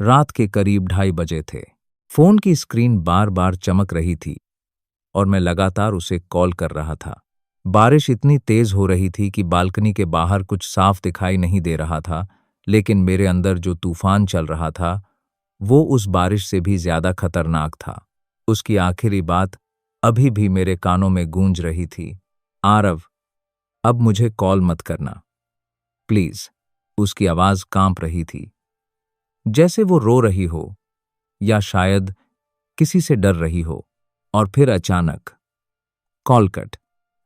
रात के करीब 2:30 थे। फोन की स्क्रीन बार बार चमक रही थी और मैं लगातार उसे कॉल कर रहा था। बारिश इतनी तेज हो रही थी कि बालकनी के बाहर कुछ साफ दिखाई नहीं दे रहा था, लेकिन मेरे अंदर जो तूफान चल रहा था वो उस बारिश से भी ज्यादा खतरनाक था। उसकी आखिरी बात अभी भी मेरे कानों में गूंज रही थी, आरव, अब मुझे कॉल मत करना प्लीज। उसकी आवाज कांप रही थी, जैसे वो रो रही हो या शायद किसी से डर रही हो। और फिर अचानक कॉल कट।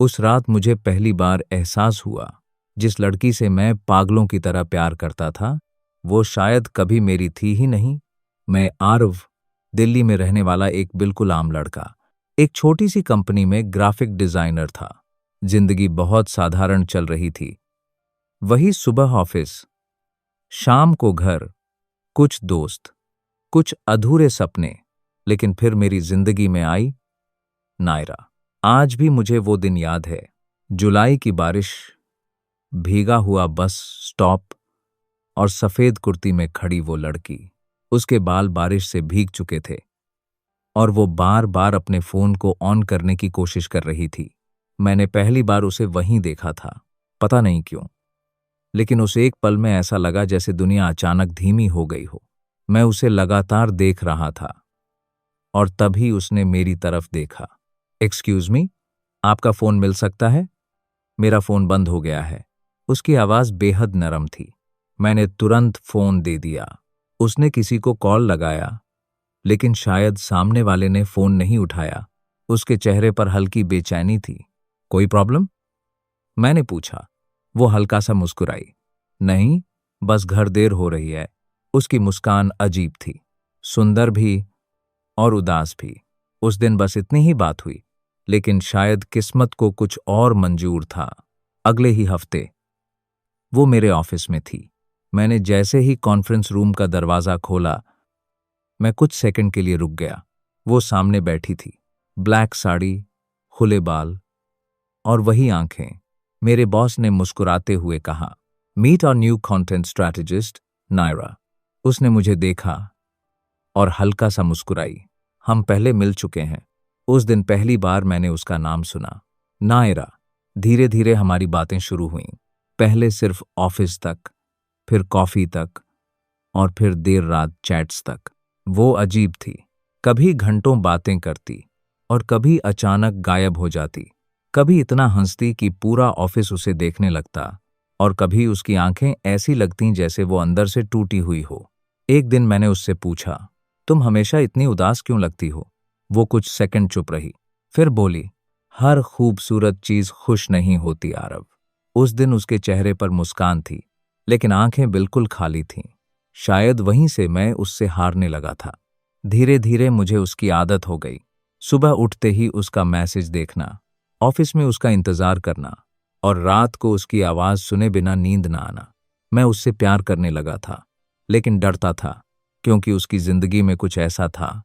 उस रात मुझे पहली बार एहसास हुआ, जिस लड़की से मैं पागलों की तरह प्यार करता था वो शायद कभी मेरी थी ही नहीं। मैं आरव, दिल्ली में रहने वाला एक बिल्कुल आम लड़का, एक छोटी सी कंपनी में ग्राफिक डिजाइनर था। जिंदगी बहुत साधारण चल रही थी। वही सुबह ऑफिस, शाम को घर, कुछ दोस्त, कुछ अधूरे सपने। लेकिन फिर मेरी जिंदगी में आई नायरा। आज भी मुझे वो दिन याद है। जुलाई की बारिश, भीगा हुआ बस स्टॉप और सफेद कुर्ती में खड़ी वो लड़की। उसके बाल बारिश से भीग चुके थे और वो बार बार अपने फोन को ऑन करने की कोशिश कर रही थी। मैंने पहली बार उसे वहीं देखा था, पता नहीं क्यों, लेकिन उस एक पल में ऐसा लगा जैसे दुनिया अचानक धीमी हो गई हो। मैं उसे लगातार देख रहा था और तभी उसने मेरी तरफ देखा। एक्सक्यूज मी, आपका फोन मिल सकता है? मेरा फोन बंद हो गया है। उसकी आवाज बेहद नरम थी। मैंने तुरंत फोन दे दिया। उसने किसी को कॉल लगाया, लेकिन शायद सामने वाले ने फोन नहीं उठाया। उसके चेहरे पर हल्की बेचैनी थी। कोई प्रॉब्लम? मैंने पूछा। वो हल्का सा मुस्कुराई। नहीं, बस घर देर हो रही है। उसकी मुस्कान अजीब थी, सुंदर भी और उदास भी। उस दिन बस इतनी ही बात हुई, लेकिन शायद किस्मत को कुछ और मंजूर था। अगले ही हफ्ते वो मेरे ऑफिस में थी। मैंने जैसे ही कॉन्फ्रेंस रूम का दरवाजा खोला, मैं कुछ सेकंड के लिए रुक गया। वो सामने बैठी थी, ब्लैक साड़ी, खुले बाल और वही आंखें। मेरे बॉस ने मुस्कुराते हुए कहा, meet our new content strategist Naira. उसने मुझे देखा और हल्का सा मुस्कुराई। हम पहले मिल चुके हैं। उस दिन पहली बार मैंने उसका नाम सुना, नायरा। धीरे धीरे हमारी बातें शुरू हुईं। पहले सिर्फ ऑफिस तक, फिर कॉफी तक और फिर देर रात चैट्स तक। वो अजीब थी, कभी घंटों बातें करती और कभी अचानक गायब हो जाती। कभी इतना हंसती कि पूरा ऑफिस उसे देखने लगता और कभी उसकी आंखें ऐसी लगतीं जैसे वो अंदर से टूटी हुई हो। एक दिन मैंने उससे पूछा, तुम हमेशा इतनी उदास क्यों लगती हो? वो कुछ सेकंड चुप रही, फिर बोली, हर खूबसूरत चीज खुश नहीं होती आरव। उस दिन उसके चेहरे पर मुस्कान थी, लेकिन आंखें बिल्कुल खाली थीं। शायद वहीं से मैं उससे हारने लगा था। धीरे धीरे मुझे उसकी आदत हो गई। सुबह उठते ही उसका मैसेज देखना, ऑफिस में उसका इंतजार करना और रात को उसकी आवाज सुने बिना नींद न आना। मैं उससे प्यार करने लगा था, लेकिन डरता था, क्योंकि उसकी जिंदगी में कुछ ऐसा था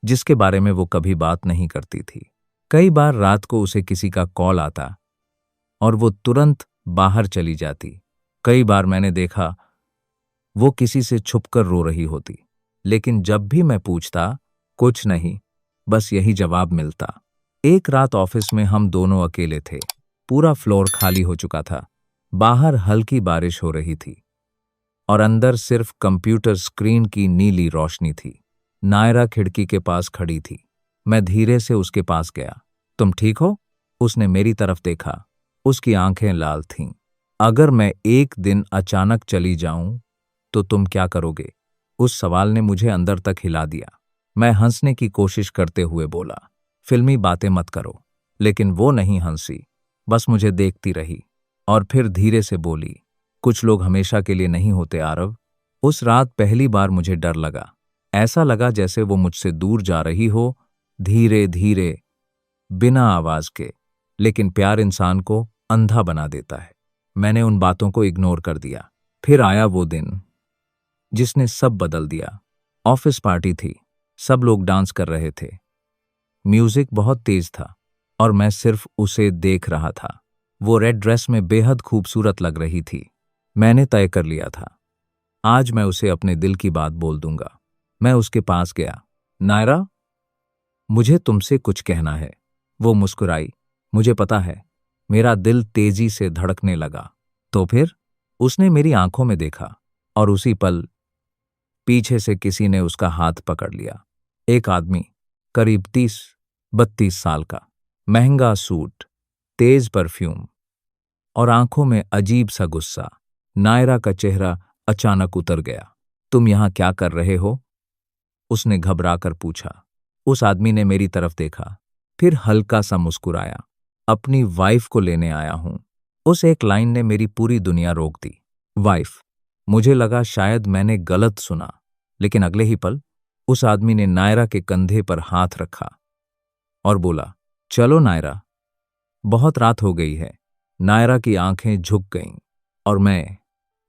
जिसके बारे में वो कभी बात नहीं करती थी। कई बार रात को उसे किसी का कॉल आता और वो तुरंत बाहर चली जाती। कई बार मैंने देखा वो किसी से छुपकर रो रही होती, लेकिन जब भी मैं पूछता, कुछ नहीं, बस यही जवाब मिलता। एक रात ऑफिस में हम दोनों अकेले थे। पूरा फ्लोर खाली हो चुका था। बाहर हल्की बारिश हो रही थी और अंदर सिर्फ कंप्यूटर स्क्रीन की नीली रोशनी थी। नायरा खिड़की के पास खड़ी थी। मैं धीरे से उसके पास गया। तुम ठीक हो? उसने मेरी तरफ देखा। उसकी आंखें लाल थीं। अगर मैं एक दिन अचानक चली जाऊं तो तुम क्या करोगे? उस सवाल ने मुझे अंदर तक हिला दिया। मैं हंसने की कोशिश करते हुए बोला, फिल्मी बातें मत करो। लेकिन वो नहीं हंसी, बस मुझे देखती रही और फिर धीरे से बोली, कुछ लोग हमेशा के लिए नहीं होते आरव। उस रात पहली बार मुझे डर लगा। ऐसा लगा जैसे वो मुझसे दूर जा रही हो, धीरे धीरे, बिना आवाज के। लेकिन प्यार इंसान को अंधा बना देता है। मैंने उन बातों को इग्नोर कर दिया। फिर आया वो दिन जिसने सब बदल दिया। ऑफिस पार्टी थी, सब लोग डांस कर रहे थे, म्यूजिक बहुत तेज था और मैं सिर्फ उसे देख रहा था। वो रेड ड्रेस में बेहद खूबसूरत लग रही थी। मैंने तय कर लिया था, आज मैं उसे अपने दिल की बात बोल दूंगा। मैं उसके पास गया। नायरा, मुझे तुमसे कुछ कहना है। वो मुस्कुराई। मुझे पता है। मेरा दिल तेजी से धड़कने लगा। तो फिर? उसने मेरी आंखों में देखा और उसी पल पीछे से किसी ने उसका हाथ पकड़ लिया। एक आदमी, करीब 30-32 साल का, महंगा सूट, तेज परफ्यूम और आंखों में अजीब सा गुस्सा। नायरा का चेहरा अचानक उतर गया। तुम यहां क्या कर रहे हो? उसने घबराकर पूछा। उस आदमी ने मेरी तरफ देखा, फिर हल्का सा मुस्कुराया। अपनी वाइफ को लेने आया हूं। उस एक लाइन ने मेरी पूरी दुनिया रोक दी। वाइफ। मुझे लगा शायद मैंने गलत सुना, लेकिन अगले ही पल उस आदमी ने नायरा के कंधे पर हाथ रखा और बोला, चलो नायरा, बहुत रात हो गई है। नायरा की आंखें झुक गईं और मैं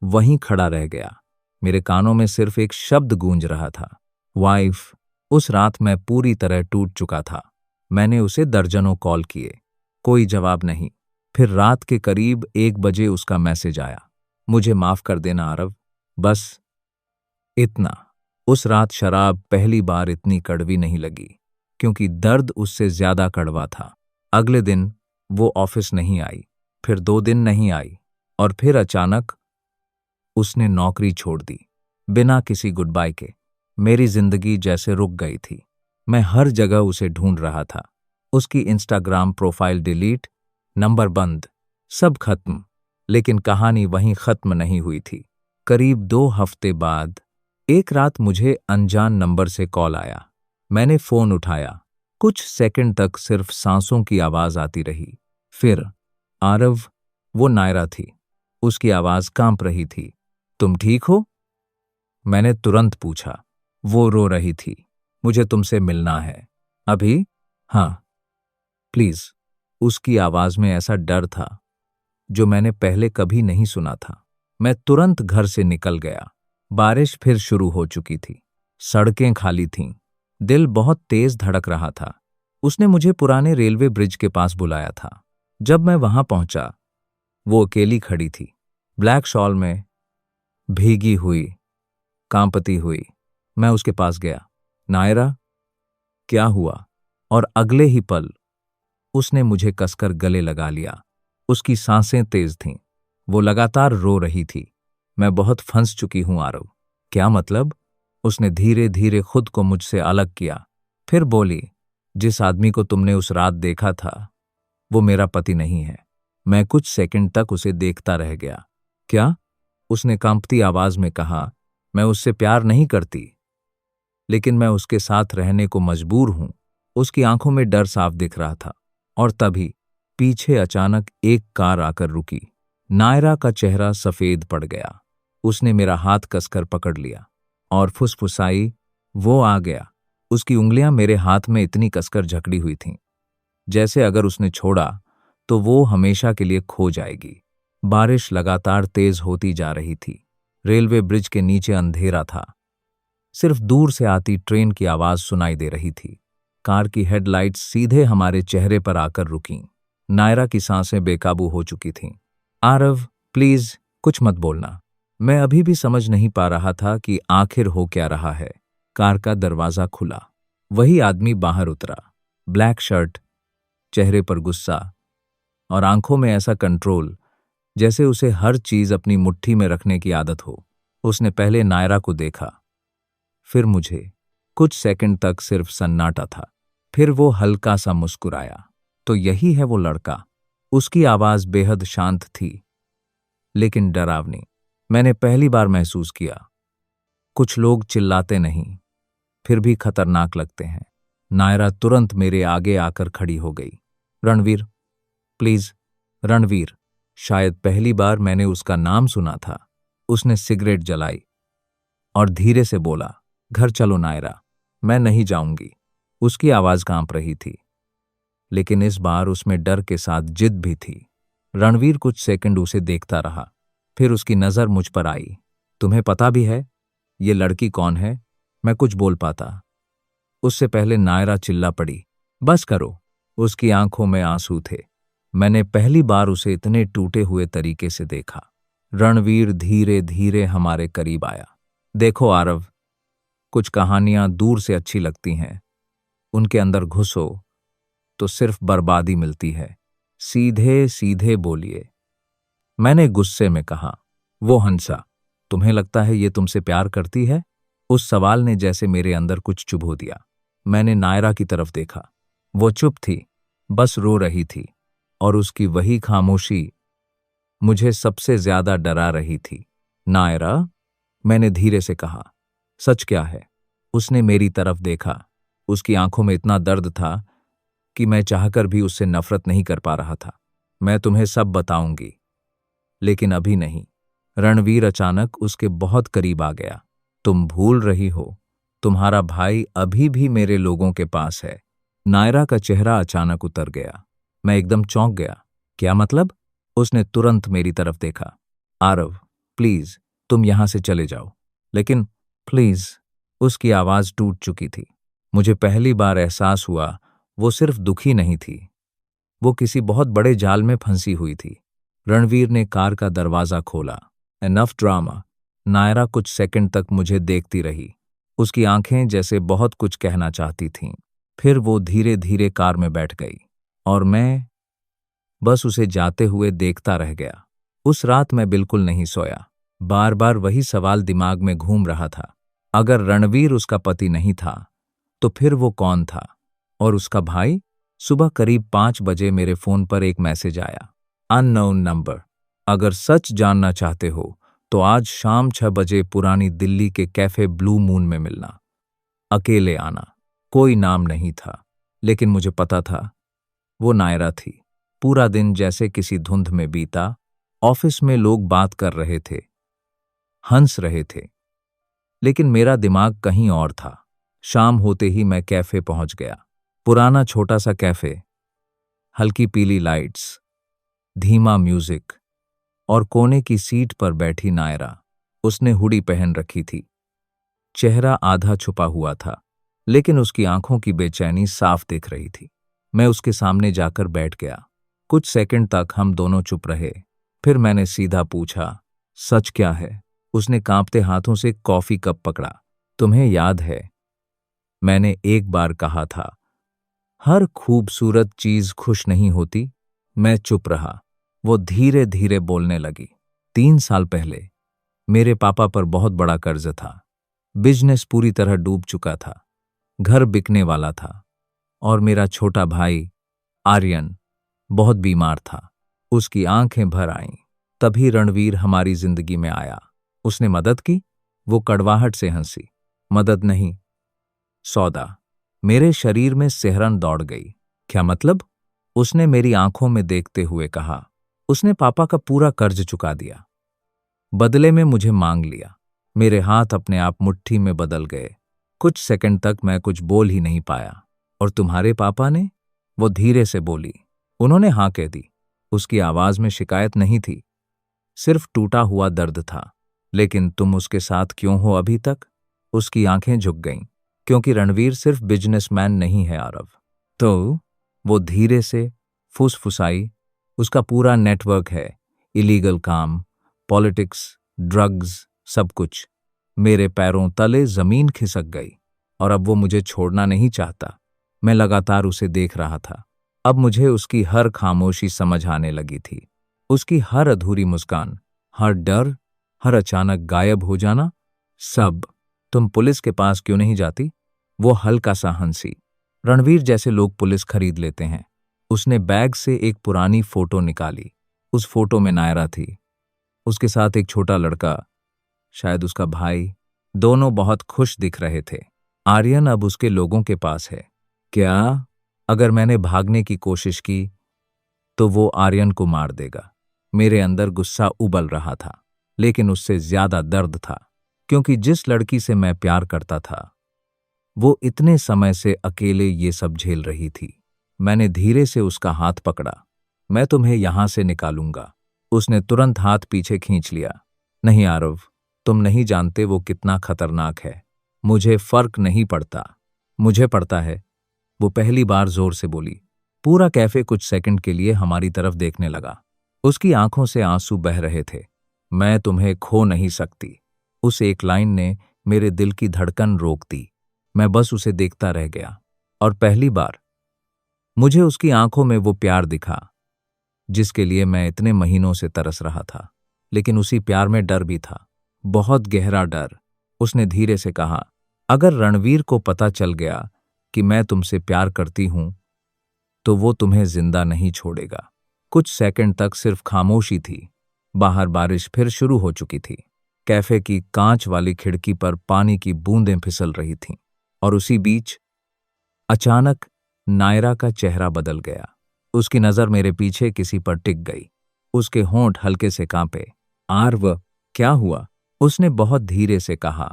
वहीं खड़ा रह गया। मेरे कानों में सिर्फ एक शब्द गूंज रहा था, वाइफ। उस रात मैं पूरी तरह टूट चुका था। मैंने उसे दर्जनों कॉल किए, कोई जवाब नहीं। फिर रात के करीब 1 बजे उसका मैसेज आया, मुझे माफ कर देना आरव, बस इतना। उस रात शराब पहली बार इतनी कड़वी नहीं लगी, क्योंकि दर्द उससे ज्यादा कड़वा था। अगले दिन वो ऑफिस नहीं आई, फिर 2 दिन नहीं आई, और फिर अचानक उसने नौकरी छोड़ दी, बिना किसी गुड बाय के। मेरी जिंदगी जैसे रुक गई थी। मैं हर जगह उसे ढूंढ रहा था। उसकी इंस्टाग्राम प्रोफाइल डिलीट, नंबर बंद, सब खत्म। लेकिन कहानी वहीं खत्म नहीं हुई थी। करीब 2 हफ्ते बाद एक रात मुझे अनजान नंबर से कॉल आया। मैंने फोन उठाया। कुछ सेकंड तक सिर्फ सांसों की आवाज आती रही। फिर, आरव। वो नायरा थी। उसकी आवाज कांप रही थी। तुम ठीक हो? मैंने तुरंत पूछा। वो रो रही थी। मुझे तुमसे मिलना है। अभी? हाँ, प्लीज। उसकी आवाज में ऐसा डर था जो मैंने पहले कभी नहीं सुना था। मैं तुरंत घर से निकल गया। बारिश फिर शुरू हो चुकी थी। सड़कें खाली थीं। दिल बहुत तेज धड़क रहा था। उसने मुझे पुराने रेलवे ब्रिज के पास बुलाया था। जब मैं वहां पहुंचा, वो अकेली खड़ी थी, ब्लैक शॉल में, भीगी हुई, कांपती हुई। मैं उसके पास गया। नायरा, क्या हुआ? और अगले ही पल उसने मुझे कसकर गले लगा लिया। उसकी सांसें तेज थीं। वो लगातार रो रही थी। मैं बहुत फंस चुकी हूं आरव। क्या मतलब? उसने धीरे धीरे खुद को मुझसे अलग किया। फिर बोली, जिस आदमी को तुमने उस रात देखा था, वो मेरा पति नहीं है। मैं कुछ सेकंड तक उसे देखता रह गया। क्या? उसने कांपती आवाज में कहा, मैं उससे प्यार नहीं करती, लेकिन मैं उसके साथ रहने को मजबूर हूं। उसकी आंखों में डर साफ दिख रहा था। और तभी पीछे अचानक एक कार आकर रुकी। नायरा का चेहरा सफेद पड़ गया। उसने मेरा हाथ कसकर पकड़ लिया और फुसफुसाई, वो आ गया। उसकी उंगलियां मेरे हाथ में इतनी कसकर जकड़ी हुई थीं, जैसे अगर उसने छोड़ा तो वो हमेशा के लिए खो जाएगी। बारिश लगातार तेज होती जा रही थी। रेलवे ब्रिज के नीचे अंधेरा था। सिर्फ दूर से आती ट्रेन की आवाज सुनाई दे रही थी। कार की हेडलाइट्स सीधे हमारे चेहरे पर आकर रुकीं। नायरा की सांसें बेकाबू हो चुकी थीं। आरव, प्लीज कुछ मत बोलना। मैं अभी भी समझ नहीं पा रहा था कि आखिर हो क्या रहा है। कार का दरवाजा खुला। वही आदमी बाहर उतरा। ब्लैक शर्ट, चेहरे पर गुस्सा और आंखों में ऐसा कंट्रोल जैसे उसे हर चीज अपनी मुट्ठी में रखने की आदत हो। उसने पहले नायरा को देखा, फिर मुझे। कुछ सेकंड तक सिर्फ सन्नाटा था। फिर वो हल्का सा मुस्कुराया। तो यही है वो लड़का। उसकी आवाज बेहद शांत थी, लेकिन डरावनी। मैंने पहली बार महसूस किया, कुछ लोग चिल्लाते नहीं, फिर भी खतरनाक लगते हैं। नायरा तुरंत मेरे आगे आकर खड़ी हो गई। रणवीर, प्लीज। रणवीर। शायद पहली बार मैंने उसका नाम सुना था। उसने सिगरेट जलाई और धीरे से बोला, घर चलो नायरा। मैं नहीं जाऊंगी। उसकी आवाज कांप रही थी, लेकिन इस बार उसमें डर के साथ जिद भी थी। रणवीर कुछ सेकंड उसे देखता रहा, फिर उसकी नजर मुझ पर आई। तुम्हें पता भी है ये लड़की कौन है? मैं कुछ बोल पाता, उससे पहले नायरा चिल्ला पड़ी, बस करो। उसकी आंखों में आंसू थे। मैंने पहली बार उसे इतने टूटे हुए तरीके से देखा। रणवीर धीरे धीरे हमारे करीब आया। देखो आरव, कुछ कहानियां दूर से अच्छी लगती हैं, उनके अंदर घुसो तो सिर्फ बर्बादी मिलती है। सीधे सीधे बोलिए, मैंने गुस्से में कहा। वो हंसा। तुम्हें लगता है ये तुमसे प्यार करती है? उस सवाल ने जैसे मेरे अंदर कुछ चुभो दिया। मैंने नायरा की तरफ देखा। वो चुप थी, बस रो रही थी, और उसकी वही खामोशी मुझे सबसे ज्यादा डरा रही थी। नायरा, मैंने धीरे से कहा, सच क्या है? उसने मेरी तरफ देखा। उसकी आंखों में इतना दर्द था कि मैं चाहकर भी उससे नफरत नहीं कर पा रहा था। मैं तुम्हें सब बताऊंगी, लेकिन अभी नहीं। रणवीर अचानक उसके बहुत करीब आ गया। तुम भूल रही हो, तुम्हारा भाई अभी भी मेरे लोगों के पास है। नायरा का चेहरा अचानक उतर गया। मैं एकदम चौंक गया। क्या मतलब? उसने तुरंत मेरी तरफ देखा। आरव, प्लीज तुम यहां से चले जाओ। लेकिन प्लीज। उसकी आवाज टूट चुकी थी। मुझे पहली बार एहसास हुआ वो सिर्फ दुखी नहीं थी, वो किसी बहुत बड़े जाल में फंसी हुई थी। रणवीर ने कार का दरवाजा खोला। Enough drama. नायरा कुछ सेकंड तक मुझे देखती रही। उसकी आंखें जैसे बहुत कुछ कहना चाहती थीं। फिर वो धीरे धीरे कार में बैठ गई, और मैं बस उसे जाते हुए देखता रह गया। उस रात मैं बिल्कुल नहीं सोया। बार बार वही सवाल दिमाग में घूम रहा था। अगर रणवीर उसका पति नहीं था, तो फिर वो कौन था? और उसका भाई? सुबह करीब 5 बजे मेरे फोन पर एक मैसेज आया। Unknown number. अगर सच जानना चाहते हो तो आज शाम 6 बजे पुरानी दिल्ली के कैफे ब्लू मून में मिलना। अकेले आना। कोई नाम नहीं था, लेकिन मुझे पता था वो नायरा थी। पूरा दिन जैसे किसी धुंध में बीता। ऑफिस में लोग बात कर रहे थे, हंस रहे थे, लेकिन मेरा दिमाग कहीं और था। शाम होते ही मैं कैफे पहुंच गया। पुराना छोटा सा कैफे, हल्की पीली लाइट्स, धीमा म्यूजिक, और कोने की सीट पर बैठी नायरा। उसने हुडी पहन रखी थी। चेहरा आधा छुपा हुआ था, लेकिन उसकी आंखों की बेचैनी साफ दिख रही थी। मैं उसके सामने जाकर बैठ गया। कुछ सेकंड तक हम दोनों चुप रहे। फिर मैंने सीधा पूछा, सच क्या है? उसने कांपते हाथों से कॉफी कप पकड़ा। तुम्हें याद है, मैंने एक बार कहा था, हर खूबसूरत चीज खुश नहीं होती? मैं चुप रहा। वो धीरे धीरे बोलने लगी। 3 साल पहले मेरे पापा पर बहुत बड़ा कर्ज था। बिजनेस पूरी तरह डूब चुका था। घर बिकने वाला था, और मेरा छोटा भाई आर्यन बहुत बीमार था। उसकी आंखें भर आईं। तभी रणवीर हमारी जिंदगी में आया। उसने मदद की। वो कड़वाहट से हंसी। मदद नहीं, सौदा। मेरे शरीर में सिहरन दौड़ गई। क्या मतलब? उसने मेरी आंखों में देखते हुए कहा, उसने पापा का पूरा कर्ज चुका दिया, बदले में मुझे मांग लिया। मेरे हाथ अपने आप मुट्ठी में बदल गए। कुछ सेकंड तक मैं कुछ बोल ही नहीं पाया। और तुम्हारे पापा ने? वो धीरे से बोली। उन्होंने हाँ कह दी। उसकी आवाज में शिकायत नहीं थी, सिर्फ टूटा हुआ दर्द था। लेकिन तुम उसके साथ क्यों हो अभी तक? उसकी आंखें झुक गईं। क्योंकि रणवीर सिर्फ बिजनेसमैन नहीं है आरव। तो वो धीरे से फुसफुसाई, उसका पूरा नेटवर्क है, इलीगल काम, पॉलिटिक्स, ड्रग्स, सब कुछ। मेरे पैरों तले जमीन खिसक गई। और अब वो मुझे छोड़ना नहीं चाहता। मैं लगातार उसे देख रहा था। अब मुझे उसकी हर खामोशी समझ आने लगी थी। उसकी हर अधूरी मुस्कान, हर डर, हर अचानक गायब हो जाना, सब। तुम पुलिस के पास क्यों नहीं जाती? वो हल्का सा हंसी। रणवीर जैसे लोग पुलिस खरीद लेते हैं। उसने बैग से एक पुरानी फोटो निकाली। उस फोटो में नायरा थी, उसके साथ एक छोटा लड़का, शायद उसका भाई। दोनों बहुत खुश दिख रहे थे। आर्यन अब उसके लोगों के पास है। क्या? अगर मैंने भागने की कोशिश की तो वो आर्यन को मार देगा। मेरे अंदर गुस्सा उबल रहा था, लेकिन उससे ज्यादा दर्द था, क्योंकि जिस लड़की से मैं प्यार करता था वो इतने समय से अकेले ये सब झेल रही थी। मैंने धीरे से उसका हाथ पकड़ा। मैं तुम्हें यहां से निकालूंगा। उसने तुरंत हाथ पीछे खींच लिया। नहीं आरव, तुम नहीं जानते वो कितना खतरनाक है। मुझे फर्क नहीं पड़ता। मुझे पड़ता है। वो पहली बार जोर से बोली। पूरा कैफे कुछ सेकंड के लिए हमारी तरफ देखने लगा। उसकी आंखों से आंसू बह रहे थे। मैं तुम्हें खो नहीं सकती। उस एक लाइन ने मेरे दिल की धड़कन रोक दी। मैं बस उसे देखता रह गया और पहली बार मुझे उसकी आंखों में वो प्यार दिखा जिसके लिए मैं इतने महीनों से तरस रहा था। लेकिन उसी प्यार में डर भी था, बहुत गहरा डर। उसने धीरे से कहा, अगर रणवीर को पता चल गया कि मैं तुमसे प्यार करती हूं तो वो तुम्हें जिंदा नहीं छोड़ेगा। कुछ सेकंड तक सिर्फ खामोशी थी। बाहर बारिश फिर शुरू हो चुकी थी। कैफे की कांच वाली खिड़की पर पानी की बूंदें फिसल रही थीं और उसी बीच अचानक नायरा का चेहरा बदल गया। उसकी नजर मेरे पीछे किसी पर टिक गई। उसके होंठ हल्के से कांपे। आर्व, क्या हुआ? उसने बहुत धीरे से कहा,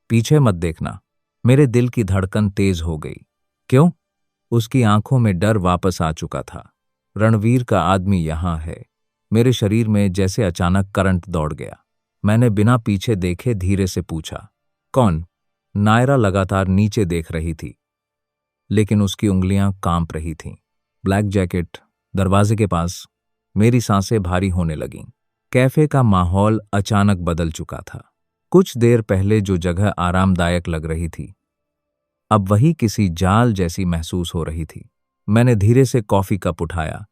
पीछे मत देखना। मेरे दिल की धड़कन तेज हो गई। क्यों? उसकी आंखों में डर वापस आ चुका था। रणवीर का आदमी यहां है। मेरे शरीर में जैसे अचानक करंट दौड़ गया। मैंने बिना पीछे देखे धीरे से पूछा, कौन? नायरा लगातार नीचे देख रही थी, लेकिन उसकी उंगलियां कांप रही थीं। ब्लैक जैकेट, दरवाजे के पास। मेरी सांसें भारी होने लगीं। कैफे का माहौल अचानक बदल चुका था। कुछ देर पहले जो जगह आरामदायक लग रही थी, अब वही किसी जाल जैसी महसूस हो रही थी। मैंने धीरे से कॉफी कप उठाया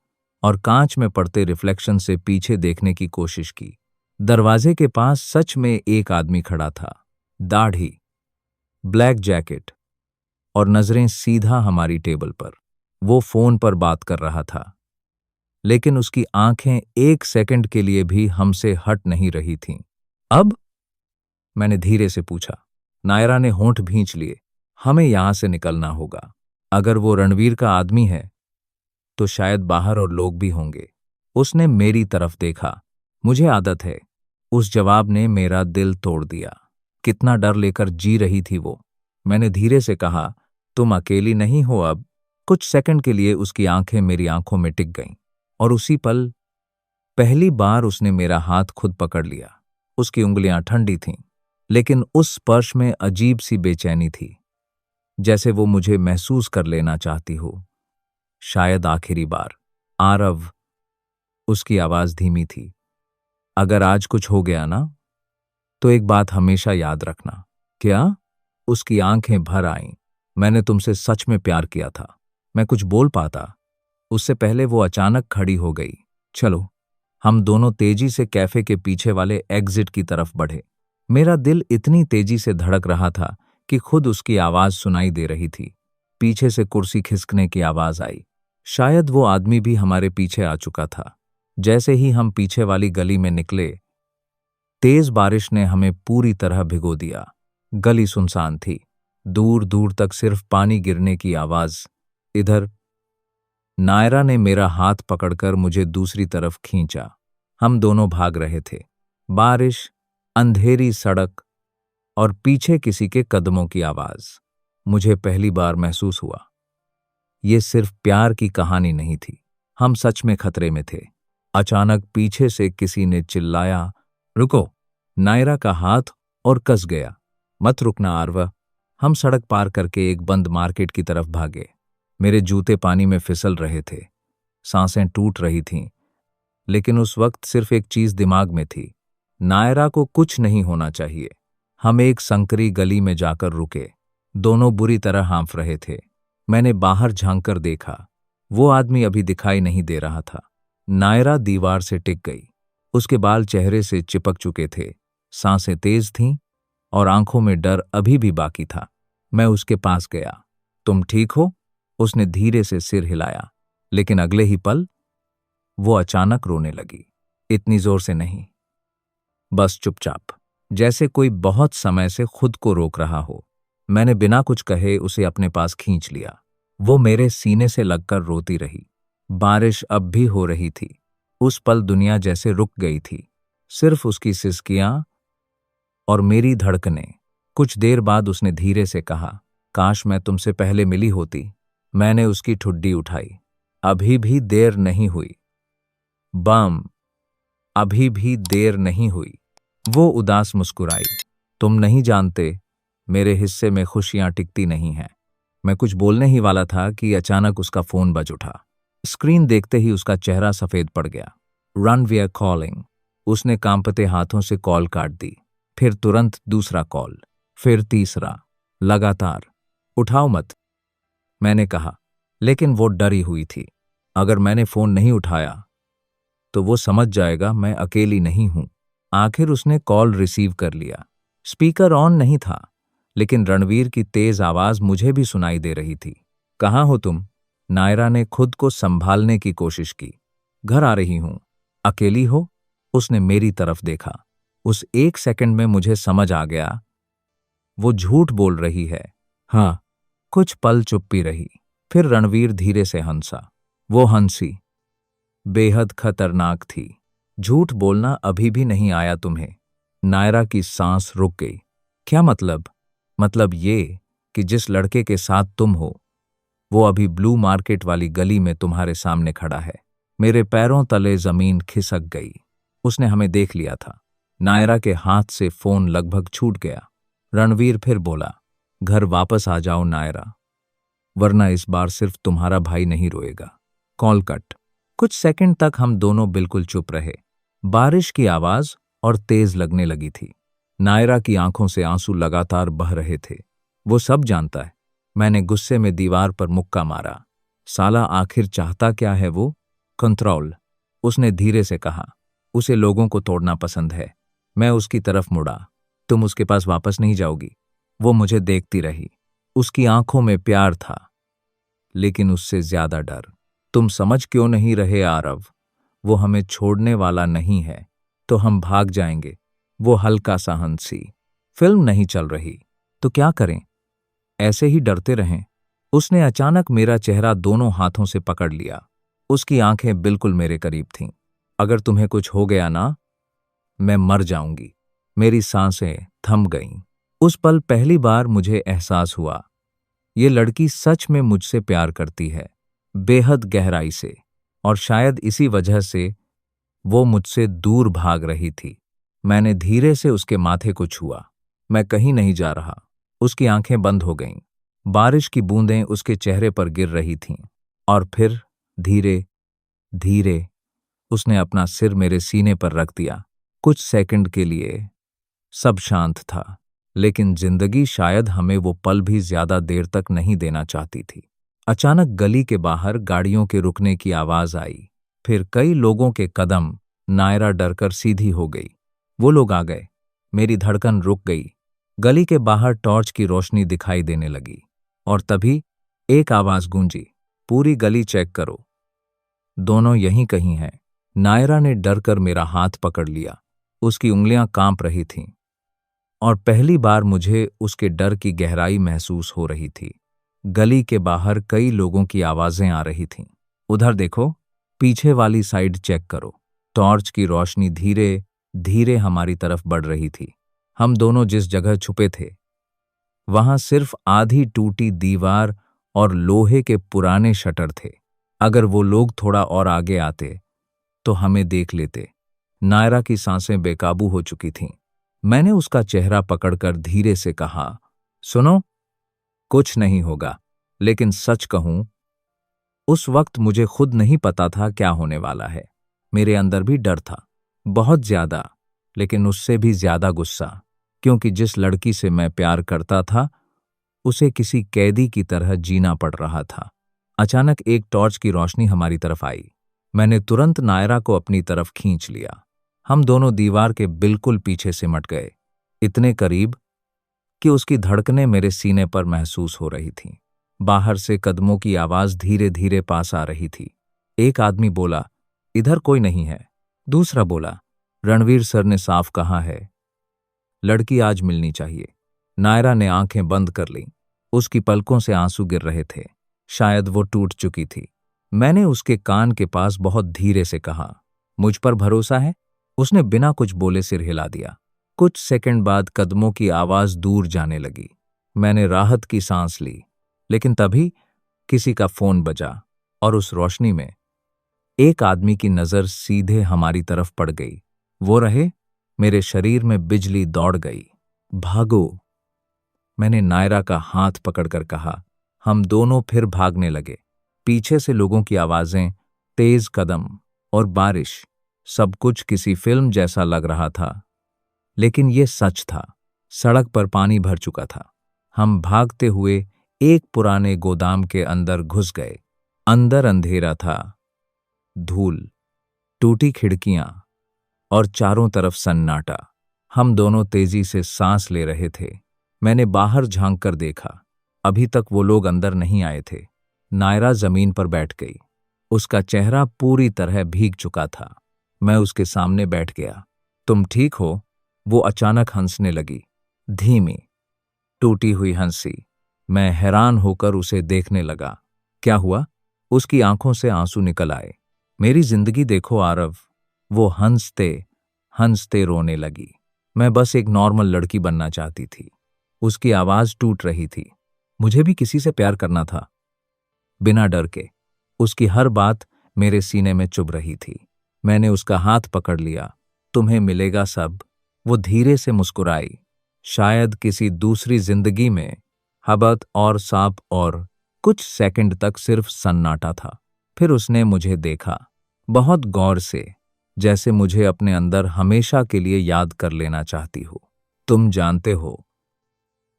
और कांच में पड़ते रिफ्लेक्शन से पीछे देखने की कोशिश की। दरवाजे के पास सच में एक आदमी खड़ा था। दाढ़ी, ब्लैक जैकेट और नजरें सीधा हमारी टेबल पर। वो फोन पर बात कर रहा था, लेकिन उसकी आंखें एक सेकंड के लिए भी हमसे हट नहीं रही थीं। अब? मैंने धीरे से पूछा। नायरा ने होंठ भींच लिए। हमें यहां से निकलना होगा। अगर वो रणवीर का आदमी है तो शायद बाहर और लोग भी होंगे। उसने मेरी तरफ देखा। मुझे आदत है। उस जवाब ने मेरा दिल तोड़ दिया। कितना डर लेकर जी रही थी वो। मैंने धीरे से कहा, तुम अकेली नहीं हो अब। कुछ सेकंड के लिए उसकी आंखें मेरी आंखों में टिक गईं और उसी पल पहली बार उसने मेरा हाथ खुद पकड़ लिया। उसकी उंगलियां ठंडी थीं, लेकिन उस स्पर्श में अजीब सी बेचैनी थी, जैसे वो मुझे महसूस कर लेना चाहती हो। शायद आखिरी बार। आरव, उसकी आवाज धीमी थी, अगर आज कुछ हो गया ना, तो एक बात हमेशा याद रखना। क्या? उसकी आंखें भर आईं। मैंने तुमसे सच में प्यार किया था। मैं कुछ बोल पाता, उससे पहले वो अचानक खड़ी हो गई। चलो। हम दोनों तेजी से कैफे के पीछे वाले एग्जिट की तरफ बढ़े। मेरा दिल इतनी तेजी से धड़क रहा था कि खुद उसकी आवाज सुनाई दे रही थी। पीछे से कुर्सी खिसकने की आवाज आई। शायद वो आदमी भी हमारे पीछे आ चुका था। जैसे ही हम पीछे वाली गली में निकले, तेज बारिश ने हमें पूरी तरह भिगो दिया। गली सुनसान थी। दूर दूर तक सिर्फ पानी गिरने की आवाज। इधर नायरा ने मेरा हाथ पकड़कर मुझे दूसरी तरफ खींचा। हम दोनों भाग रहे थे। बारिश, अंधेरी सड़क और पीछे किसी के कदमों की आवाज। मुझे पहली बार महसूस हुआ, ये सिर्फ प्यार की कहानी नहीं थी। हम सच में खतरे में थे। अचानक पीछे से किसी ने चिल्लाया, रुको! नायरा का हाथ और कस गया। मत रुकना आर्व। हम सड़क पार करके एक बंद मार्केट की तरफ भागे। मेरे जूते पानी में फिसल रहे थे, सांसें टूट रही थीं, लेकिन उस वक्त सिर्फ एक चीज दिमाग में थी, नायरा को कुछ नहीं होना चाहिए। हम एक संकरी गली में जाकर रुके। दोनों बुरी तरह हाँफ रहे थे। मैंने बाहर झांककर देखा, वो आदमी अभी दिखाई नहीं दे रहा था। नायरा दीवार से टिक गई। उसके बाल चेहरे से चिपक चुके थे, सांसें तेज थीं और आंखों में डर अभी भी बाकी था। मैं उसके पास गया। तुम ठीक हो? उसने धीरे से सिर हिलाया, लेकिन अगले ही पल वो अचानक रोने लगी। इतनी जोर से नहीं, बस चुपचाप, जैसे कोई बहुत समय से खुद को रोक रहा हो। मैंने बिना कुछ कहे उसे अपने पास खींच लिया। वो मेरे सीने से लगकर रोती रही। बारिश अब भी हो रही थी। उस पल दुनिया जैसे रुक गई थी, सिर्फ उसकी सिसकियां और मेरी धड़कनें। कुछ देर बाद उसने धीरे से कहा, काश मैं तुमसे पहले मिली होती। मैंने उसकी ठुड्डी उठाई। अभी भी देर नहीं हुई। बम, अभी भी देर नहीं हुई। वो उदास मुस्कुराई। तुम नहीं जानते, मेरे हिस्से में खुशियां टिकती नहीं हैं। मैं कुछ बोलने ही वाला था कि अचानक उसका फोन बज उठा। स्क्रीन देखते ही उसका चेहरा सफेद पड़ गया। रणवीर कॉलिंग। उसने कांपते हाथों से कॉल काट दी। फिर तुरंत दूसरा कॉल, फिर तीसरा, लगातार। उठाओ मत, मैंने कहा, लेकिन वो डरी हुई थी। अगर मैंने फोन नहीं उठाया तो वो समझ जाएगा मैं अकेली नहीं हूं। आखिर उसने कॉल रिसीव कर लिया। स्पीकर ऑन नहीं था, लेकिन रणवीर की तेज आवाज मुझे भी सुनाई दे रही थी। कहाँ हो तुम? नायरा ने खुद को संभालने की कोशिश की। घर आ रही हूं। अकेली हो? उसने मेरी तरफ देखा। उस एक सेकंड में मुझे समझ आ गया वो झूठ बोल रही है। हाँ। कुछ पल चुप्पी रही। फिर रणवीर धीरे से हंसा। वो हंसी बेहद खतरनाक थी। झूठ बोलना अभी भी नहीं आया तुम्हें? नायरा की सांस रुक गई। क्या मतलब? मतलब ये कि जिस लड़के के साथ तुम हो वो अभी ब्लू मार्केट वाली गली में तुम्हारे सामने खड़ा है। मेरे पैरों तले जमीन खिसक गई। उसने हमें देख लिया था। नायरा के हाथ से फोन लगभग छूट गया। रणवीर फिर बोला, घर वापस आ जाओ नायरा, वरना इस बार सिर्फ तुम्हारा भाई नहीं रोएगा। Call cut. कुछ सेकंड तक हम दोनों बिल्कुल चुप रहे। बारिश की आवाज और तेज लगने लगी थी। नायरा की आंखों से आंसू लगातार बह रहे थे। वो सब जानता है। मैंने गुस्से में दीवार पर मुक्का मारा। साला आखिर चाहता क्या है वो? कंट्रोल, उसने धीरे से कहा। उसे लोगों को तोड़ना पसंद है। मैं उसकी तरफ मुड़ा। तुम उसके पास वापस नहीं जाओगी? वो मुझे देखती रही। उसकी आंखों में प्यार था, लेकिन उससे ज्यादा डर। तुम समझ क्यों नहीं रहे आरव? वो हमें छोड़ने वाला नहीं है, तो हम भाग जाएंगे। वो हल्का सा हंसी। फिल्म नहीं चल रही तो क्या करें? ऐसे ही डरते रहें? उसने अचानक मेरा चेहरा दोनों हाथों से पकड़ लिया। उसकी आंखें बिल्कुल मेरे करीब थीं। अगर तुम्हें कुछ हो गया ना, मैं मर जाऊंगी। मेरी सांसें थम गईं। उस पल पहली बार मुझे एहसास हुआ ये लड़की सच में मुझसे प्यार करती है, बेहद गहराई से। और शायद इसी वजह से वो मुझसे दूर भाग रही थी। मैंने धीरे से उसके माथे को छुआ। मैं कहीं नहीं जा रहा। उसकी आंखें बंद हो गईं। बारिश की बूंदें उसके चेहरे पर गिर रही थीं। और फिर धीरे धीरे उसने अपना सिर मेरे सीने पर रख दिया। कुछ सेकंड के लिए सब शांत था, लेकिन जिंदगी शायद हमें वो पल भी ज्यादा देर तक नहीं देना चाहती थी। अचानक गली के बाहर गाड़ियों के रुकने की आवाज आई। फिर कई लोगों के कदम। नायरा डरकर सीधी हो गई। वो लोग आ गए। मेरी धड़कन रुक गई। गली के बाहर टॉर्च की रोशनी दिखाई देने लगी। और तभी एक आवाज गूंजी, पूरी गली चेक करो, दोनों यहीं कहीं हैं। नायरा ने डरकर मेरा हाथ पकड़ लिया। उसकी उंगलियां कांप रही थीं। और पहली बार मुझे उसके डर की गहराई महसूस हो रही थी। गली के बाहर कई लोगों की आवाजें आ रही थीं। उधर देखो, पीछे वाली साइड चेक करो। टॉर्च की रोशनी धीरे धीरे हमारी तरफ बढ़ रही थी। हम दोनों जिस जगह छुपे थे वहां सिर्फ आधी टूटी दीवार और लोहे के पुराने शटर थे। अगर वो लोग थोड़ा और आगे आते तो हमें देख लेते। नायरा की सांसें बेकाबू हो चुकी थीं। मैंने उसका चेहरा पकड़कर धीरे से कहा, सुनो, कुछ नहीं होगा। लेकिन सच कहूं, उस वक्त मुझे खुद नहीं पता था क्या होने वाला है। मेरे अंदर भी डर था, बहुत ज्यादा, लेकिन उससे भी ज्यादा गुस्सा, क्योंकि जिस लड़की से मैं प्यार करता था उसे किसी कैदी की तरह जीना पड़ रहा था। अचानक एक टॉर्च की रोशनी हमारी तरफ आई। मैंने तुरंत नायरा को अपनी तरफ खींच लिया। हम दोनों दीवार के बिल्कुल पीछे सिमट गए, इतने करीब कि उसकी धड़कनें मेरे सीने पर महसूस हो रही थीं। बाहर से कदमों की आवाज धीरे धीरे पास आ रही थी। एक आदमी बोला, इधर कोई नहीं है। दूसरा बोला, रणवीर सर ने साफ कहा है लड़की आज मिलनी चाहिए। नायरा ने आंखें बंद कर लीं। उसकी पलकों से आंसू गिर रहे थे। शायद वो टूट चुकी थी। मैंने उसके कान के पास बहुत धीरे से कहा, मुझ पर भरोसा है? उसने बिना कुछ बोले सिर हिला दिया। कुछ सेकंड बाद कदमों की आवाज दूर जाने लगी। मैंने राहत की सांस ली, लेकिन तभी किसी का फोन बजा और उस रोशनी में एक आदमी की नजर सीधे हमारी तरफ पड़ गई। वो रहे। मेरे शरीर में बिजली दौड़ गई। भागो, मैंने नायरा का हाथ पकड़कर कहा। हम दोनों फिर भागने लगे। पीछे से लोगों की आवाजें, तेज कदम और बारिश। सब कुछ किसी फिल्म जैसा लग रहा था, लेकिन ये सच था। सड़क पर पानी भर चुका था। हम भागते हुए एक पुराने गोदाम के अंदर घुस गए। अंदर अंधेरा था, धूल, टूटी खिड़कियां और चारों तरफ सन्नाटा। हम दोनों तेजी से सांस ले रहे थे। मैंने बाहर झांक कर देखा। अभी तक वो लोग अंदर नहीं आए थे। नायरा जमीन पर बैठ गई। उसका चेहरा पूरी तरह भीग चुका था। मैं उसके सामने बैठ गया। तुम ठीक हो? वो अचानक हंसने लगी, धीमी, टूटी हुई हंसी। मैं हैरान होकर उसे देखने लगा। क्या हुआ? उसकी आंखों से आंसू निकल आए। मेरी जिंदगी देखो आरव। वो हंसते हंसते रोने लगी। मैं बस एक नॉर्मल लड़की बनना चाहती थी। उसकी आवाज टूट रही थी। मुझे भी किसी से प्यार करना था, बिना डर के। उसकी हर बात मेरे सीने में चुभ रही थी। मैंने उसका हाथ पकड़ लिया। तुम्हें मिलेगा सब। वो धीरे से मुस्कुराई। शायद किसी दूसरी जिंदगी में हबत और सांप। और कुछ सेकंड तक सिर्फ सन्नाटा था। फिर उसने मुझे देखा, बहुत गौर से, जैसे मुझे अपने अंदर हमेशा के लिए याद कर लेना चाहती हो। तुम जानते हो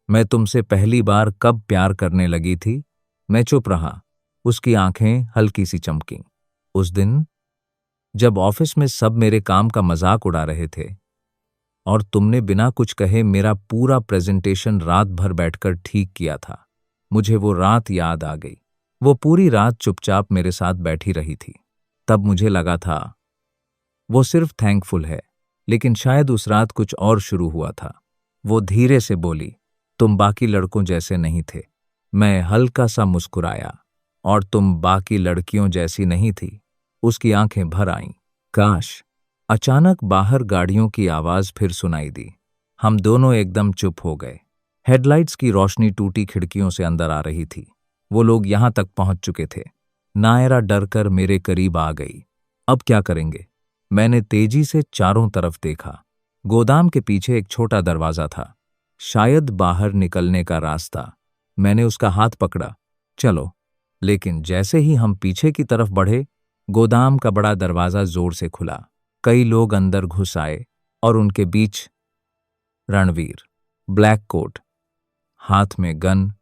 मैं तुमसे पहली बार कब प्यार करने लगी थी? मैं चुप रहा। उसकी आंखें हल्की सी चमकीं। उस दिन जब ऑफिस में सब मेरे काम का मजाक उड़ा रहे थे और तुमने बिना कुछ कहे मेरा पूरा प्रेजेंटेशन रात भर बैठकर ठीक किया था। मुझे वो रात याद आ गई। वो पूरी रात चुपचाप मेरे साथ बैठी रही थी। तब मुझे लगा था वो सिर्फ थैंकफुल है, लेकिन शायद उस रात कुछ और शुरू हुआ था। वो धीरे से बोली, तुम बाकी लड़कों जैसे नहीं थे। मैं हल्का सा मुस्कुराया, और तुम बाकी लड़कियों जैसी नहीं थी। उसकी आंखें भर आईं। काश। अचानक बाहर गाड़ियों की आवाज फिर सुनाई दी। हम दोनों एकदम चुप हो गए। हेडलाइट्स की रोशनी टूटी खिड़कियों से अंदर आ रही थी। वो लोग यहां तक पहुंच चुके थे। नायरा डरकर मेरे करीब आ गई। अब क्या करेंगे? मैंने तेजी से चारों तरफ देखा। गोदाम के पीछे एक छोटा दरवाजा था, शायद बाहर निकलने का रास्ता। मैंने उसका हाथ पकड़ा, चलो। लेकिन जैसे ही हम पीछे की तरफ बढ़े, गोदाम का बड़ा दरवाजा जोर से खुला। कई लोग अंदर घुस आए, और उनके बीच रणवीर, ब्लैक कोट, हाथ में गन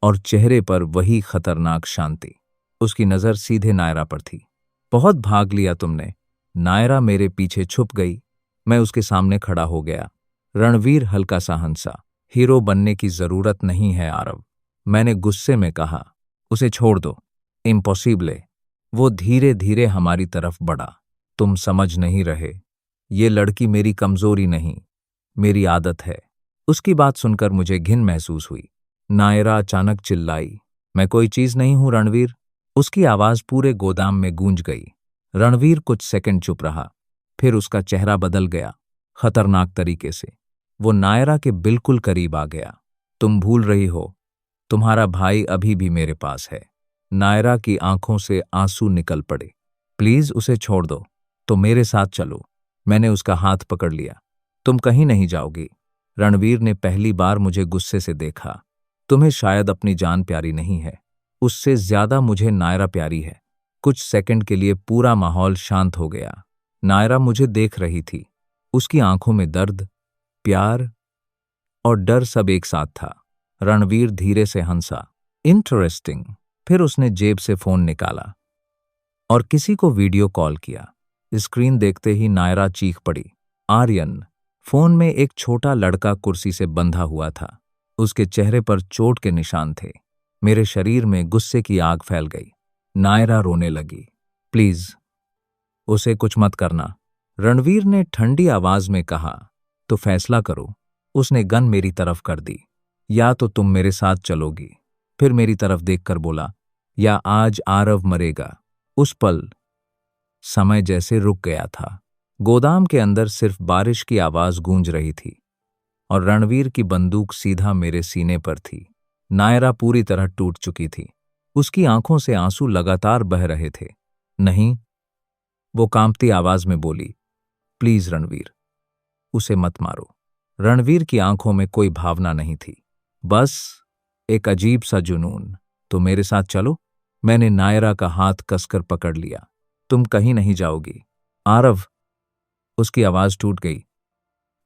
और चेहरे पर वही खतरनाक शांति। उसकी नजर सीधे नायरा पर थी। बहुत भाग लिया तुमने। नायरा मेरे पीछे छुप गई। मैं उसके सामने खड़ा हो गया। रणवीर हल्का सा हंसा। हीरो बनने की जरूरत नहीं है आरव। मैंने गुस्से में कहा, उसे छोड़ दो। इम्पॉसिबल है। वो धीरे धीरे हमारी तरफ बढ़ा। तुम समझ नहीं रहे। ये लड़की मेरी कमजोरी नहीं, मेरी आदत है। उसकी बात सुनकर मुझे घिन महसूस हुई। नायरा अचानक चिल्लाई, मैं कोई चीज नहीं हूं रणवीर। उसकी आवाज पूरे गोदाम में गूंज गई। रणवीर कुछ सेकंड चुप रहा, फिर उसका चेहरा बदल गया, खतरनाक तरीके से। वो नायरा के बिल्कुल करीब आ गया। तुम भूल रही हो, तुम्हारा भाई अभी भी मेरे पास है। नायरा की आंखों से आंसू निकल पड़े। प्लीज उसे छोड़ दो, तो मेरे साथ चलो। मैंने उसका हाथ पकड़ लिया। तुम कहीं नहीं जाओगी। रणवीर ने पहली बार मुझे गुस्से से देखा। तुम्हें शायद अपनी जान प्यारी नहीं है, उससे ज्यादा मुझे नायरा प्यारी है। कुछ सेकंड के लिए पूरा माहौल शांत हो गया। नायरा मुझे देख रही थी। उसकी आंखों में दर्द, प्यार और डर सब एक साथ था। रणवीर धीरे से हंसा, इंटरेस्टिंग। फिर उसने जेब से फोन निकाला और किसी को वीडियो कॉल किया। स्क्रीन देखते ही नायरा चीख पड़ी, आर्यन। फोन में एक छोटा लड़का कुर्सी से बंधा हुआ था। उसके चेहरे पर चोट के निशान थे। मेरे शरीर में गुस्से की आग फैल गई। नायरा रोने लगी। प्लीज उसे कुछ मत करना, रणवीर ने ठंडी आवाज में कहा। तो फैसला करो। उसने गन मेरी तरफ कर दी। या तो तुम मेरे साथ चलोगी, फिर मेरी तरफ देखकर बोला, या आज आरव मरेगा। उस पल समय जैसे रुक गया था। गोदाम के अंदर सिर्फ बारिश की आवाज गूंज रही थी, और रणवीर की बंदूक सीधा मेरे सीने पर थी। नायरा पूरी तरह टूट चुकी थी। उसकी आंखों से आंसू लगातार बह रहे थे। नहीं, वो कांपती आवाज में बोली, प्लीज रणवीर, उसे मत मारो। रणवीर की आंखों में कोई भावना नहीं थी, बस एक अजीब सा जुनून। तो मेरे साथ चलो। मैंने नायरा का हाथ कसकर पकड़ लिया। तुम कहीं नहीं जाओगी। आरव, उसकी आवाज टूट गई।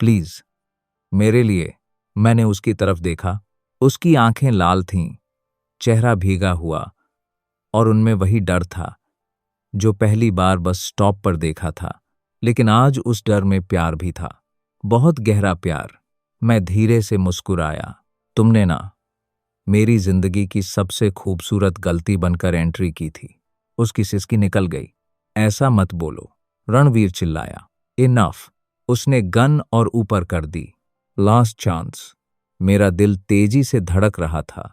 प्लीज, मेरे लिए। मैंने उसकी तरफ देखा। उसकी आंखें लाल थीं, चेहरा भीगा हुआ, और उनमें वही डर था जो पहली बार बस स्टॉप पर देखा था। लेकिन आज उस डर में प्यार भी था, बहुत गहरा प्यार। मैं धीरे से मुस्कुराया। तुमने ना मेरी जिंदगी की सबसे खूबसूरत गलती बनकर एंट्री की थी। उसकी सिसकी निकल गई। ऐसा मत बोलो, रणवीर चिल्लाया। इनफ। उसने गन और ऊपर कर दी। Last chance. मेरा दिल तेजी से धड़क रहा था,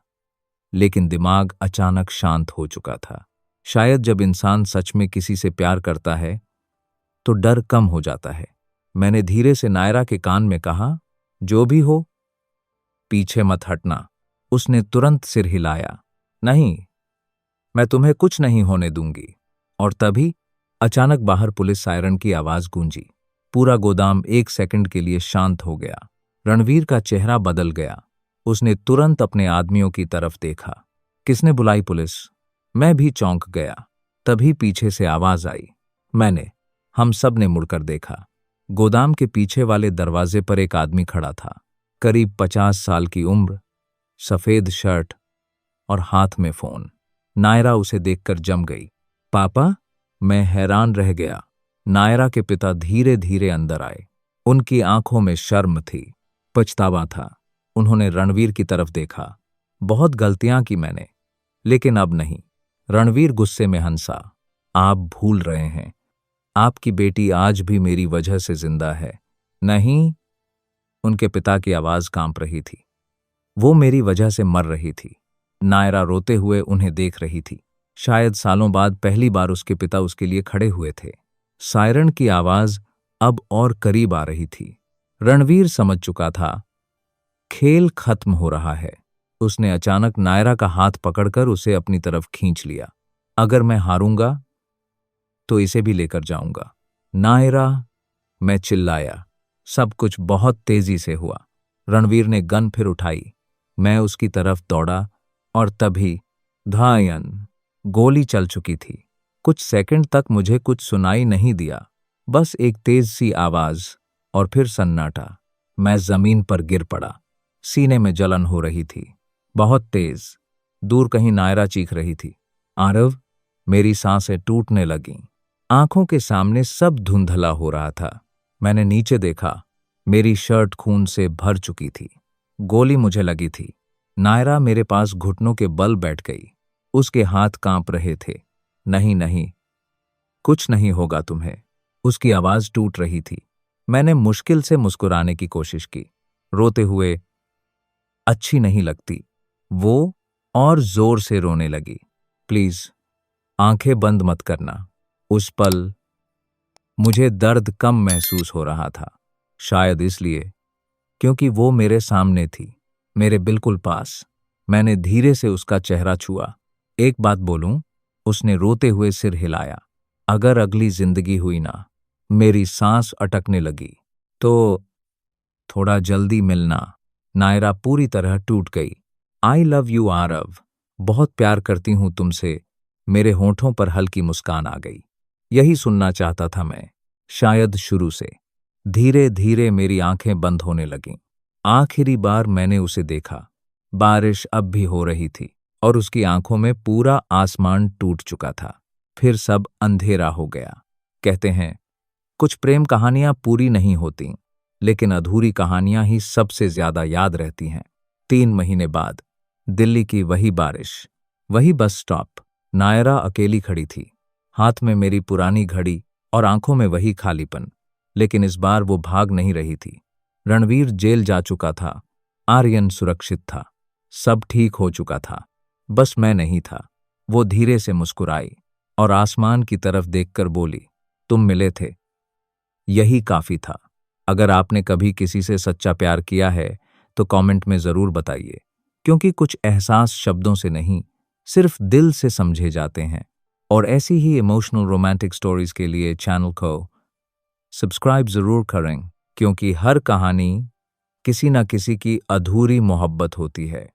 लेकिन दिमाग अचानक शांत हो चुका था। शायद जब इंसान सच में किसी से प्यार करता है तो डर कम हो जाता है। मैंने धीरे से नायरा के कान में कहा, जो भी हो, पीछे मत हटना। उसने तुरंत सिर हिलाया। नहीं, मैं तुम्हें कुछ नहीं होने दूंगी। और तभी अचानक बाहर पुलिस सायरन की आवाज गूंजी। पूरा गोदाम एक सेकंड के लिए शांत हो गया। रणवीर का चेहरा बदल गया। उसने तुरंत अपने आदमियों की तरफ देखा। किसने बुलाई पुलिस? मैं भी चौंक गया। तभी पीछे से आवाज आई। हम सब ने मुड़कर देखा। गोदाम के पीछे वाले दरवाजे पर एक आदमी खड़ा था, करीब 50 साल की उम्र, सफेद शर्ट और हाथ में फोन। नायरा उसे देखकर जम गई। पापा? मैं हैरान रह गया। नायरा के पिता धीरे धीरे अंदर आए। उनकी आंखों में शर्म थी, पछतावा था। उन्होंने रणवीर की तरफ देखा। बहुत गलतियां की मैंने, लेकिन अब नहीं। रणवीर गुस्से में हंसा। आप भूल रहे हैं, आपकी बेटी आज भी मेरी वजह से जिंदा है। नहीं, उनके पिता की आवाज कांप रही थी। वो मेरी वजह से मर रही थी। नायरा रोते हुए उन्हें देख रही थी। शायद सालों बाद पहली बार उसके पिता उसके लिए खड़े हुए थे। सायरन की आवाज अब और करीब आ रही थी। रणवीर समझ चुका था, खेल खत्म हो रहा है। उसने अचानक नायरा का हाथ पकड़कर उसे अपनी तरफ खींच लिया। अगर मैं हारूंगा तो इसे भी लेकर जाऊंगा। नायरा, मैं चिल्लाया। सब कुछ बहुत तेजी से हुआ। रणवीर ने गन फिर उठाई। मैं उसकी तरफ दौड़ा और तभी धायन, गोली चल चुकी थी। कुछ सेकंड तक मुझे कुछ सुनाई नहीं दिया, बस एक तेज सी आवाज और फिर सन्नाटा। मैं जमीन पर गिर पड़ा। सीने में जलन हो रही थी, बहुत तेज। दूर कहीं नायरा चीख रही थी, आरव। मेरी सांसें टूटने लगीं। आंखों के सामने सब धुंधला हो रहा था। मैंने नीचे देखा। मेरी शर्ट खून से भर चुकी थी। गोली मुझे लगी थी। नायरा मेरे पास घुटनों के बल बैठ गई। उसके हाथ कांप रहे थे। नहीं नहीं, कुछ नहीं होगा तुम्हें। उसकी आवाज टूट रही थी। मैंने मुश्किल से मुस्कुराने की कोशिश की, रोते हुए। अच्छी नहीं लगती। वो और जोर से रोने लगी। प्लीज, आंखें बंद मत करना। उस पल मुझे दर्द कम महसूस हो रहा था, शायद इसलिए क्योंकि वो मेरे सामने थी, मेरे बिल्कुल पास। मैंने धीरे से उसका चेहरा छुआ। एक बात बोलूं? उसने रोते हुए सिर हिलाया। अगर अगली जिंदगी हुई ना, मेरी सांस अटकने लगी, तो थोड़ा जल्दी मिलना। नायरा पूरी तरह टूट गई। आई लव यू आरव, बहुत प्यार करती हूं तुमसे। मेरे होठों पर हल्की मुस्कान आ गई। यही सुनना चाहता था मैं, शायद शुरू से। धीरे धीरे मेरी आंखें बंद होने लगीं। आखिरी बार मैंने उसे देखा। बारिश अब भी हो रही थी और उसकी आंखों में पूरा आसमान टूट चुका था। फिर सब अंधेरा हो गया। कहते हैं, कुछ प्रेम कहानियां पूरी नहीं होती, लेकिन अधूरी कहानियां ही सबसे ज्यादा याद रहती हैं। 3 महीने बाद दिल्ली की वही बारिश, वही बस स्टॉप। नायरा अकेली खड़ी थी, हाथ में मेरी पुरानी घड़ी और आंखों में वही खालीपन। लेकिन इस बार वो भाग नहीं रही थी। रणवीर जेल जा चुका था, आर्यन सुरक्षित था, सब ठीक हो चुका था, बस मैं नहीं था। वो धीरे से मुस्कुराई और आसमान की तरफ देखकर बोली, तुम मिले थे, यही काफी था। अगर आपने कभी किसी से सच्चा प्यार किया है तो कमेंट में जरूर बताइए, क्योंकि कुछ एहसास शब्दों से नहीं, सिर्फ दिल से समझे जाते हैं। और ऐसी ही इमोशनल रोमांटिक स्टोरीज के लिए चैनल को सब्सक्राइब जरूर करें, क्योंकि हर कहानी किसी न किसी की अधूरी मोहब्बत होती है।